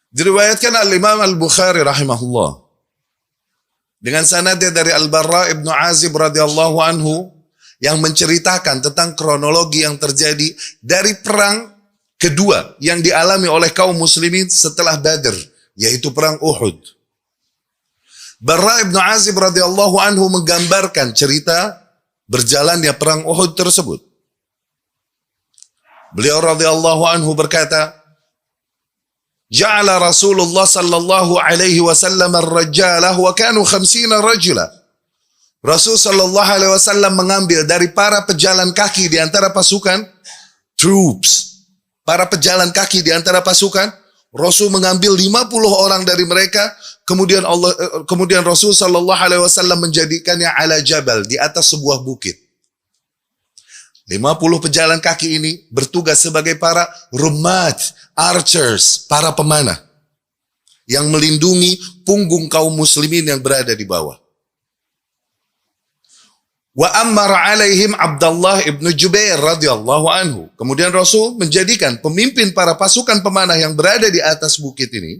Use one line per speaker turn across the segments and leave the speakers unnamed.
Diriwayatkan al-Imam al-Bukhari rahimahullah dengan sanadnya dari Al-Barra ibnu Azib radhiyallahu anhu yang menceritakan tentang kronologi yang terjadi dari perang kedua yang dialami oleh kaum muslimin setelah Badr, yaitu perang Uhud. Barra ibnu Azib radhiyallahu anhu menggambarkan cerita berjalannya perang Uhud tersebut. Beliau radhiyallahu anhu berkata, "Ja'ala Rasulullah sallallahu alaihi wasallam ar-rajalah wa kanu 50 rajula." Rasul sallallahu alaihi wasallam mengambil dari para pejalan kaki di antara pasukan, troops, para pejalan kaki di antara pasukan, Rasul mengambil 50 orang dari mereka, kemudian Rasul sallallahu alaihi wasallam menjadikannya ala jabal, di atas sebuah bukit. 50 pejalan kaki ini bertugas sebagai para rumat, archers, para pemanah yang melindungi punggung kaum muslimin yang berada di bawah. Wa ammara alaihim Abdullah ibnu Jubair radhiyallahu anhu. Kemudian Rasul menjadikan pemimpin para pasukan pemanah yang berada di atas bukit ini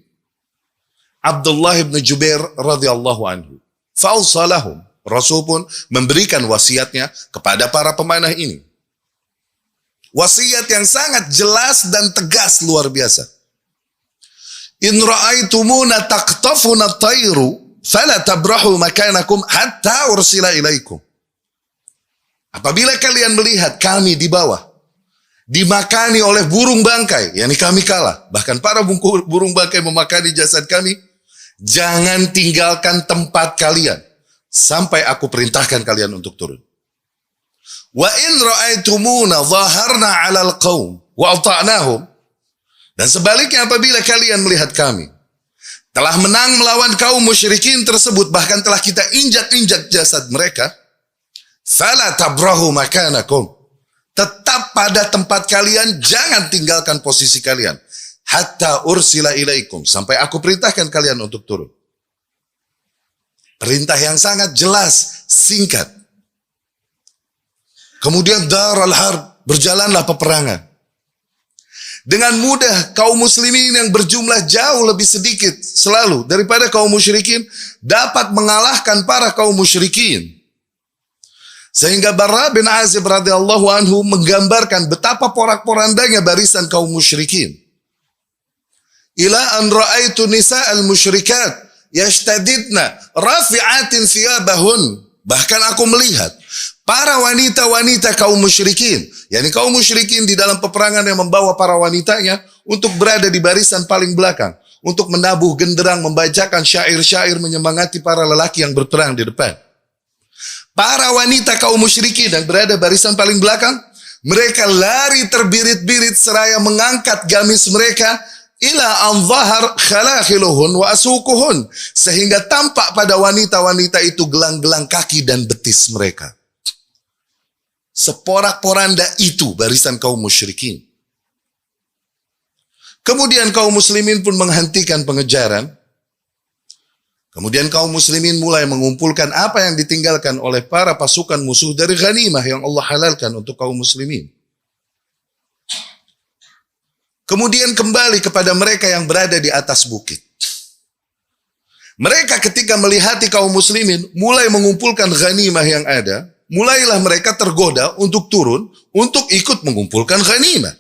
Abdullah ibnu Jubair radhiyallahu anhu. Fa'usalahum. Rasul pun memberikan wasiatnya kepada para pemanah ini. Wasiat yang sangat jelas dan tegas luar biasa. In ra'aitumuna taqtafuna at-tayru fala tabrahu makanakum hatta ursila ilaikum. Apabila kalian melihat kami di bawah dimakani oleh burung bangkai, yakni kami kalah, bahkan para burung bangkai memakani jasad kami, jangan tinggalkan tempat kalian sampai aku perintahkan kalian untuk turun. Wa in ra'aitumuna zaharna 'alal qaum wa ata'nahum, dan sebaliknya apabila kalian melihat kami telah menang melawan kaum musyrikin tersebut, bahkan telah kita injak-injak jasad mereka, fala tabrahu makanakum, tetap pada tempat kalian, jangan tinggalkan posisi kalian, hatta ursila ilaikum, sampai aku perintahkan kalian untuk turun. Perintah yang sangat jelas, singkat. Kemudian daral harb, berjalanlah peperangan. Dengan mudah kaum muslimin yang berjumlah jauh lebih sedikit selalu daripada kaum musyrikin dapat mengalahkan para kaum musyrikin. Sehingga Barra bin Azib radhiyallahu anhu menggambarkan betapa porak-porandanya barisan kaum musyrikin. Ila an ra'aitu nisa'al musyrikat yashtadidna rafi'atin thiyabahun. Bahkan aku melihat para wanita-wanita kaum musyrikin, yakni kaum musyrikin di dalam peperangan yang membawa para wanitanya untuk berada di barisan paling belakang, untuk menabuh genderang, membacakan syair-syair menyemangati para lelaki yang berperang di depan. Para wanita kaum musyrikin yang berada barisan paling belakang, mereka lari terbirit-birit seraya mengangkat gamis mereka ila anzahar khalakhiluhun wa asukuhun, sehingga tampak pada wanita-wanita itu gelang-gelang kaki dan betis mereka. Seporak-poranda itu barisan kaum musyrikin. Kemudian kaum muslimin pun menghentikan pengejaran. Kemudian kaum muslimin mulai mengumpulkan apa yang ditinggalkan oleh para pasukan musuh dari ghanimah yang Allah halalkan untuk kaum muslimin. Kemudian kembali kepada mereka yang berada di atas bukit. Mereka ketika melihati kaum muslimin mulai mengumpulkan ghanimah yang ada, mulailah mereka tergoda untuk turun untuk ikut mengumpulkan ghanimah.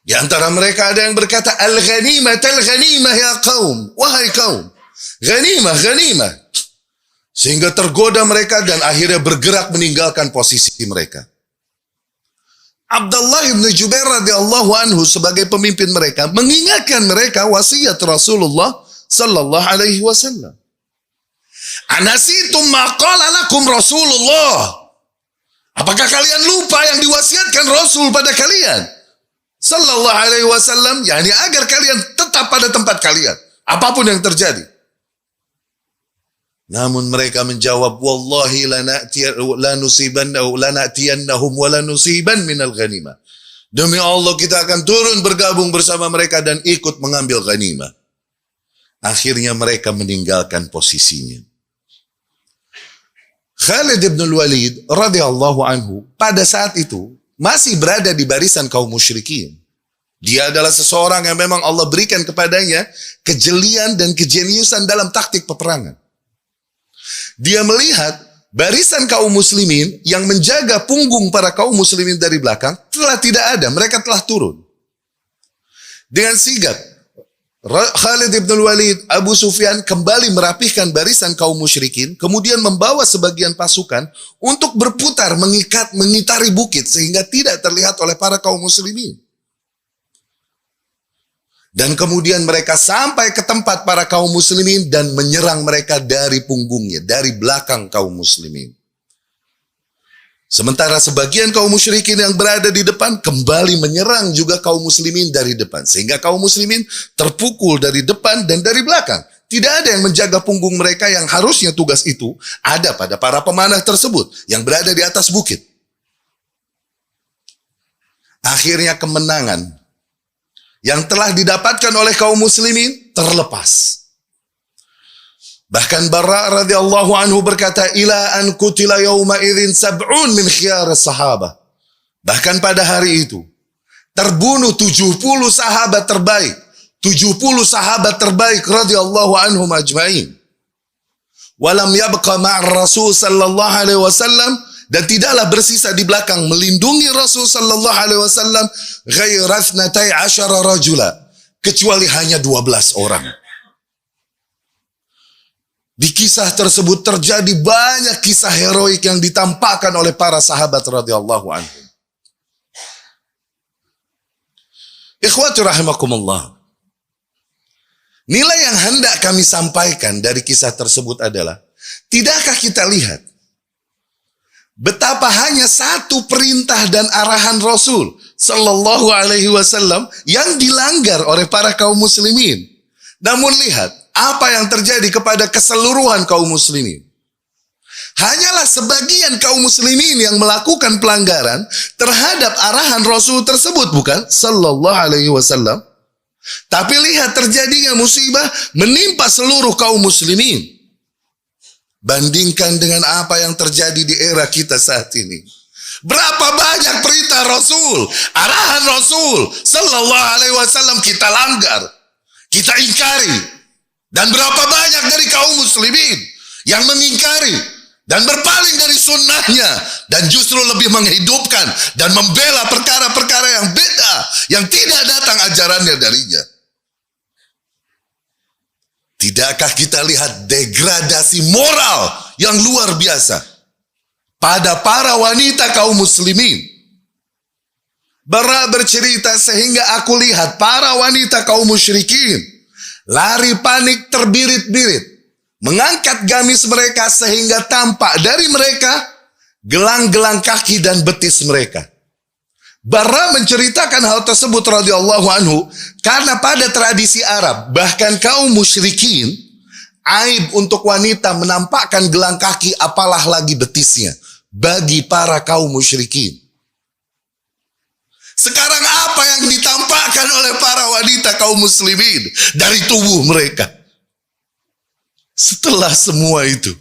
Di antara mereka ada yang berkata, al-ghanimah ya qaum, wahai kaum, ghanimah, ghanimah. Sehingga tergoda mereka dan akhirnya bergerak meninggalkan posisi mereka. Abdullah ibn Jubair radhiyallahu anhu sebagai pemimpin mereka mengingatkan mereka wasiat Rasulullah sallallahu alaihi wasallam. Anasitum ma qala lakum Rasulullah. Apakah kalian lupa yang diwasiatkan Rasul pada kalian sallallahu alaihi wasallam, yakni agar kalian tetap pada tempat kalian apapun yang terjadi. Namun mereka menjawab, wallahi lanatiyannahum wa lanusiban minal ghanimah. Demi Allah kita akan turun bergabung bersama mereka dan ikut mengambil ghanimah. Akhirnya mereka meninggalkan posisinya. Khalid ibn al-Walid radhiyallahu anhu pada saat itu masih berada di barisan kaum musyrikin. Dia adalah seseorang yang memang Allah berikan kepadanya kejelian dan kejeniusan dalam taktik peperangan. Dia melihat barisan kaum muslimin yang menjaga punggung para kaum muslimin dari belakang telah tidak ada, mereka telah turun. Dengan sigap, Khalid ibn Walid, Abu Sufyan kembali merapihkan barisan kaum musyrikin, kemudian membawa sebagian pasukan untuk berputar mengitari bukit sehingga tidak terlihat oleh para kaum muslimin. Dan kemudian mereka sampai ke tempat para kaum muslimin dan menyerang mereka dari punggungnya, dari belakang kaum muslimin. Sementara sebagian kaum musyrikin yang berada di depan kembali menyerang juga kaum muslimin dari depan. Sehingga kaum muslimin terpukul dari depan dan dari belakang. Tidak ada yang menjaga punggung mereka yang harusnya tugas itu ada pada para pemanah tersebut yang berada di atas bukit. Akhirnya kemenangan yang telah didapatkan oleh kaum muslimin terlepas. Bahkan Barra radhiyallahu anhu berkata, ila an kutila yawma idzin sab'un min khiyar sahabah. Bahkan pada hari itu terbunuh 70 sahabat terbaik. 70 sahabat terbaik radhiyallahu anhum ajma'in. Walam yabqa ma'ar Rasul sallallahu alaihi wasallam, dan tidaklah bersisa di belakang melindungi Rasul sallallahu alaihi wasallam ghairathnatai asyara rajula, kecuali hanya 12 orang. Di kisah tersebut terjadi banyak kisah heroik yang ditampakkan oleh para sahabat radhiyallahu anhum. Ikhwati rahimakumullah. Nilai yang hendak kami sampaikan dari kisah tersebut adalah, tidakkah kita lihat betapa hanya satu perintah dan arahan Rasul sallallahu alaihi wasallam yang dilanggar oleh para kaum muslimin. Namun lihat apa yang terjadi kepada keseluruhan kaum muslimin. Hanyalah sebagian kaum muslimin yang melakukan pelanggaran terhadap arahan Rasul tersebut, bukan? Sallallahu alaihi wasallam. Tapi lihat terjadinya musibah menimpa seluruh kaum muslimin. Bandingkan dengan apa yang terjadi di era kita saat ini. Berapa banyak perintah Rasul, arahan Rasul sallallahu alaihi wasallam kita langgar, kita ingkari. Dan berapa banyak dari kaum muslimin yang mengingkari dan berpaling dari sunnahnya dan justru lebih menghidupkan dan membela perkara-perkara yang beda, yang tidak datang ajarannya darinya. Tidakkah kita lihat degradasi moral yang luar biasa pada para wanita kaum muslimin? Bara bercerita, sehingga aku lihat para wanita kaum musyrikin lari panik terbirit-birit, mengangkat gamis mereka sehingga tampak dari mereka gelang-gelang kaki dan betis mereka. Barra menceritakan hal tersebut radhiyallahu anhu karena pada tradisi Arab, bahkan kaum musyrikin, aib untuk wanita menampakkan gelang kaki apalah lagi betisnya bagi para kaum musyrikin. Sekarang apa yang ditampakkan oleh para wanita kaum muslimin dari tubuh mereka? Setelah semua itu,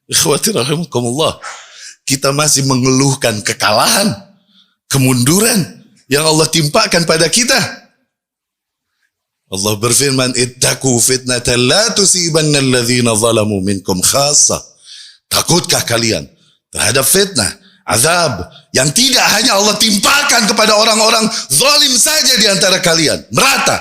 ikhwati rahimakumullah, kita masih mengeluhkan kekalahan, kemunduran yang Allah timpakan pada kita. Allah berfirman, ittaqu fitnatan la tusibanna alladhina zalamu minkum khassa. Takutkah kalian terhadap fitnah, azab yang tidak hanya Allah timpakan kepada orang-orang zalim saja di antara kalian, merata.